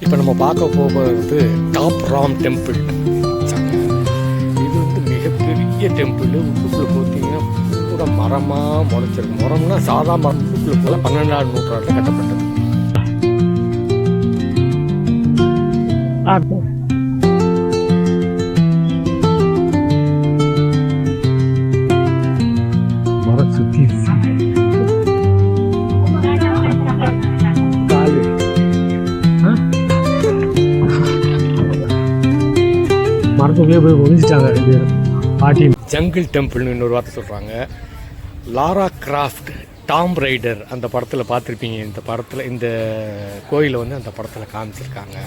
இப்போ நம்ம பார்க்க போகிறது டாப் ராம் டெம்பிள். இது வந்து மிகப்பெரிய டெம்பிள். உள்ளுக்குள்ளே பார்த்தீங்கன்னா பூரா மரமாக முளைச்சிருக்கு. மரம்னா சாதா மரம். உள்ளுக்குள்ளே போல 12ஆம் நூற்றாண்டில் கட்டப்பட்டது. மரம் சுற்றி மரத்துக்குள்ளே போய் ஒழிஞ்சிட்டாங்க ரெண்டு பேரும். பாட்டி ஜங்கிள் டெம்பிள்னு இன்னொரு வார்த்தை சொல்கிறாங்க. லாரா கிராஃப்ட் டாம் ரைடர் அந்த படத்தில் பார்த்துருப்பீங்க. இந்த படத்தில் இந்த கோயிலை வந்து அந்த படத்தில் காமிச்சிருக்காங்க.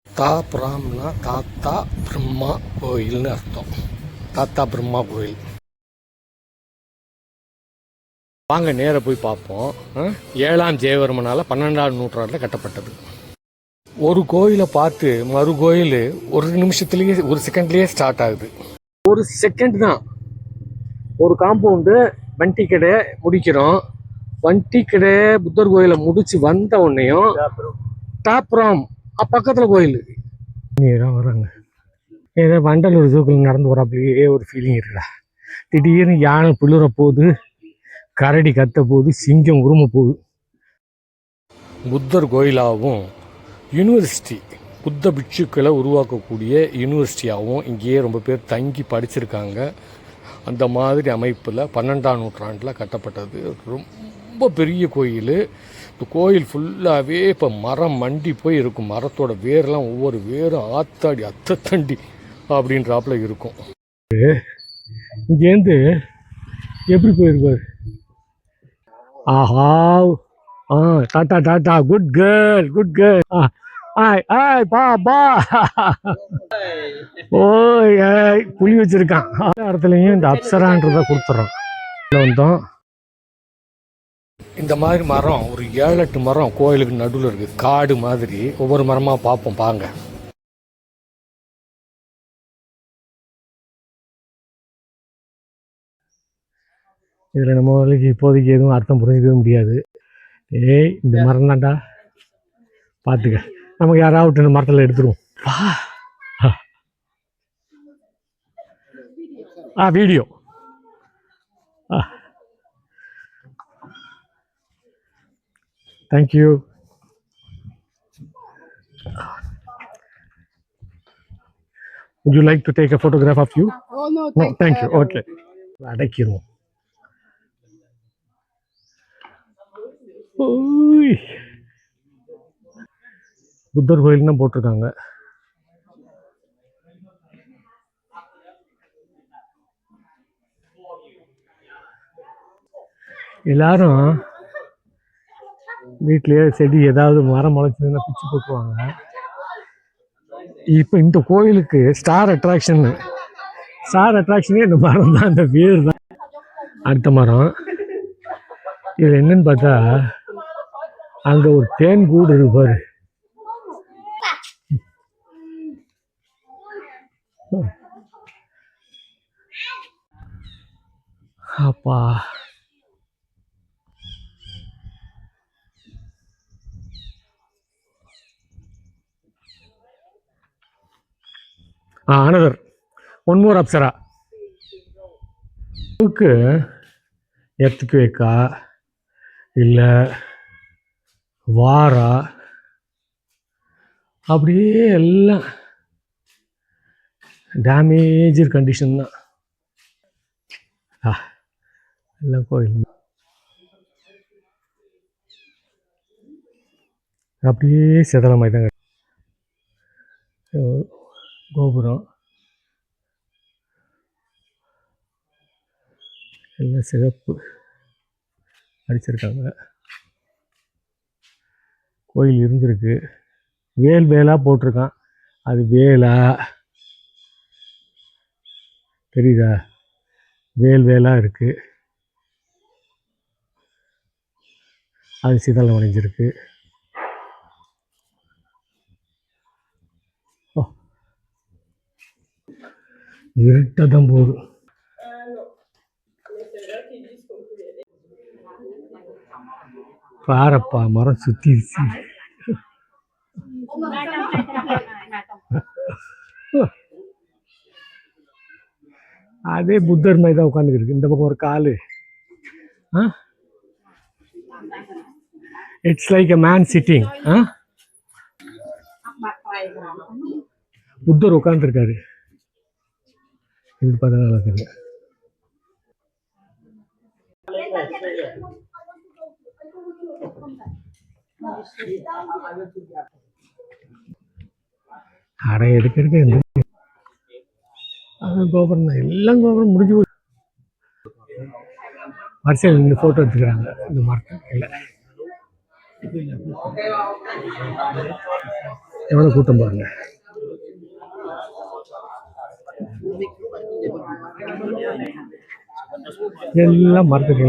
தாப் ராம்னா தாத்தா பிரம்மா கோயில்னு அர்த்தம். தாத்தா பிரம்மா கோயில். வாங்க நேராக போய் பார்ப்போம். 7ஆம் ஜெயவர்மனால் 12ஆம் நூற்றாண்டில் கட்டப்பட்டது. ஒரு கோயிலை பார்த்து மறு கோயில் ஒரு நிமிஷத்துலேயே ஒரு செகண்ட்லேயே ஸ்டார்ட் ஆகுது. ஒரு செகண்ட் தான். ஒரு காம்பவுண்டு வண்டி கடை முடிக்கிறோம். வண்டி கடை புத்தர் கோயிலை முடிச்சு வந்த உடனேயும் டாப்ராம் பக்கத்தில் கோயில் நேராக வராங்க. ஏதோ வண்டலூர் ஜூக்கில் நடந்து வராப்பிலேயே ஒரு ஃபீலிங் இருக்குடா. திடீர்னு யானை புழுற போகுது, கரடி கத்த போகுது, சிங்கம் உரும போகுது. புத்தர் கோயிலாகவும் யூனிவர்சிட்டி புத்த பிட்சுக்களை உருவாக்கக்கூடிய யூனிவர்சிட்டியாகவும் இங்கேயே ரொம்ப பேர் தங்கி படிச்சிருக்காங்க. அந்த மாதிரி அமைப்பில் 12ஆம் நூற்றாண்டில் கட்டப்பட்டது. ரொம்ப பெரிய கோயில். இந்த கோயில் ஃபுல்லாகவே இப்போ மரம் மண்டி போய் இருக்கும். மரத்தோட வேரெல்லாம் ஒவ்வொரு வேரும் ஆத்தாடி அத்தத்தண்டி அப்படின்றாப்புல இருக்கும். இங்கேருந்து எப்படி போயிருப்பார்? ஆஹா, tata tata, good girl, good girl. ஆய் ஆய் பா பா. ஓய் ஏய் புளி வச்சிருக்கான். இடத்துலையும் இந்த அப்சரான்றதை கொடுத்துட்றோம். வந்தோம். இந்த மாதிரி மரம் ஒரு 7-8 மரம் கோயிலுக்கு நடுவில் இருக்குது. காடு மாதிரி ஒவ்வொரு மரமாக பார்ப்போம். பாங்க. இதில் நம்ம இப்போதைக்கு எதுவும் அர்த்தம் புரிஞ்சிக்கவே முடியாது. ஏய் இந்த மரம் தான்டா, பார்த்துக்க. நமக்கு யாராவது இந்த மரத்தில் எடுத்துருவோம். Video. Thank you. Would you like to take a photograph of you? Oh, no, thank you. Okay. அடைக்கிறோம். புத்தர் கோயில்னு போட்டிருக்காங்க. எல்லாரும் வீட்லயே செடி ஏதாவது மரம் முளைச்சதுன்னா பிச்சு போட்டுருவாங்க. இப்போ இந்த கோயிலுக்கு ஸ்டார் அட்ராக்ஷனே இந்த மரம் தான், இந்த வேர் தான். அடுத்த மரம் இது என்னன்னு பார்த்தா அங்க ஒரு தேன் கூடு இருப்பாரு. அப்பா another one more அப்சரா. எத்துக்கு வைக்கா இல்லை வாரா அப்படியே எல்லாம் டேமேஜ் கண்டிஷன் தான். எல்லாம் கோயில் அப்படியே சிதலமாய் தாங்க. கோபுரம் எல்லாம் சிகப்பு அடிச்சிருக்காங்க. கோயில் இருந்திருக்கு. வேல் வேலா போட்டிருக்கான். அது வேலா தெரியுதா? வேல் வேலா இருக்கு. அது சிதலம் அடைஞ்சிருக்கு. இருட்டதான் போகுது. பாரப்பா மரம் சுத்திடுச்சு. அதே புத்தர் மாதிரி தான் உட்காந்துருக்கு. இந்த பக்கம் ஒரு காலு. It's like a man sitting. புத்தர் உட்காந்துருக்காரு. இப்படி பார்த்தா நல்லா இருக்கு. அரை எடுக்க கோபுரம் தான். எல்லாம் கோபுரம் முடிஞ்சு போய் வரிசையில் நின்று ஃபோட்டோ எடுத்துக்கிறாங்க இந்த மரத்தில். எவ்வளோ கூட்டம் பாருங்க. எல்லாம் மரத்துக்கு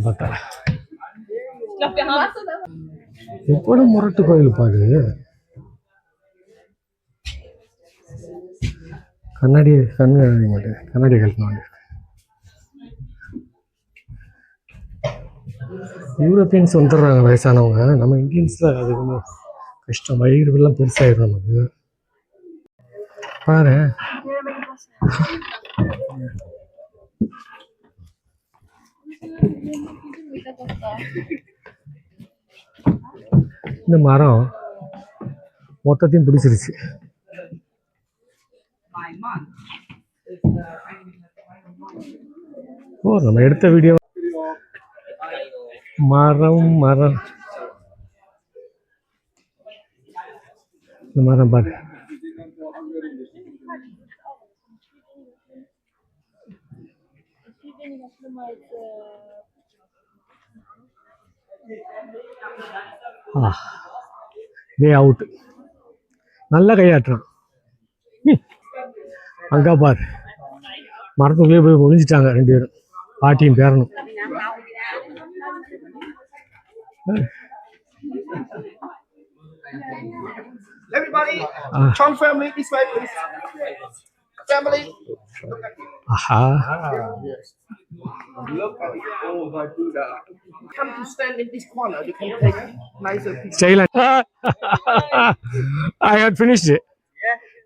பார்த்தா எவ்வளவு முரட்டு கோயில் பாரு. கண்ணாடி கண்ணாடி கழட்டணும். யூரோப்பியன்ஸ் வந்துடுறாங்க வயசானவங்க. நம்ம இந்தியன்ஸ்ல அது ரொம்ப கஷ்டம். வயிறுலாம் பெருசாயிடும் நமக்கு. பாரு இந்த மரம் மொத்தத்தையும் பிடிச்சிருச்சு. ஓ, நம்ம எடுத்த வீடியோ மரம் இந்த மரம் பாரு. வே அவுட். நல்லா கையாட்டுறான். அங்கா பார், மரத்துக்குள்ளே போய் ஒழிஞ்சிட்டாங்க 2 பேரும், பாட்டியும் பேரனும். Everybody, Chong family, this way, please. Family. Aha. Yes. Look at it. Oh my Buddha. Come to stand in this corner. You can take nicer pictures. Style. I had finished it.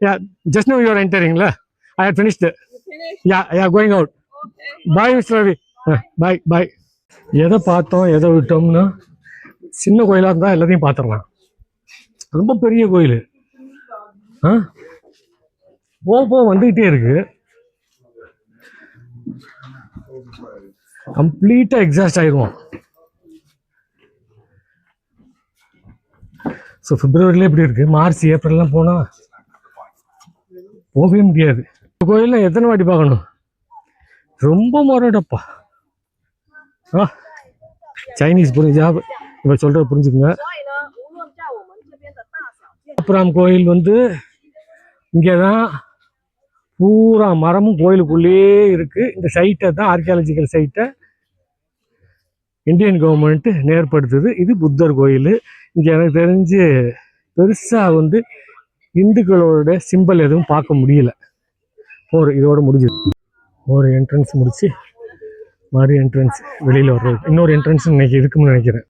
Yeah. Just now you are entering, la. I had finished it. You finished? Yeah, going out. Okay. Bye, Mr. Ravi. Bye. எதை பார்த்தோம் எதை விட்டோம்னா, சின்ன கோயிலாக இருந்தால் எல்லாத்தையும் பார்த்துடலாம். ரொம்ப பெரிய கோயில் போ வந்துக்கிட்டே இருக்கு. கம்ப்ளீட்டாக எக்ஸாஸ்ட் ஆயிடுவோம். ஸோ பிப்ரவரியில எப்படி இருக்கு, மார்ச் ஏப்ரல்லாம் போனால் போகவே முடியாது. கோயிலில் எத்தனை வாட்டி பார்க்கணும், ரொம்ப மொரடப்பா. சைனீஸ் புரிஞ்சா இப்போ சொல்கிற புரிஞ்சுக்குங்க. அப்புறம் கோயில் வந்து இங்கே தான் பூரா மரமும் கோயிலுக்குள்ளேயே இருக்குது. இந்த சைட்டை தான் ஆர்கியாலஜிக்கல் சைட்டை இந்தியன் கவர்மெண்ட்டு ஏற்படுத்துது. இது புத்தர் கோயில். இங்கே எனக்கு தெரிஞ்சு பெருசாக வந்து இந்துக்களோட சிம்பிள் எதுவும் பார்க்க முடியல. இதோட முடிஞ்சுது. ஒரு என்ட்ரன்ஸ் முடிச்சு மறு என்ட்ரன்ஸ் வெளியில் வர்றது. இன்னொரு என்ட்ரன்ஸ் இன்னைக்கு இருக்குன்னு நினைக்கிறேன்.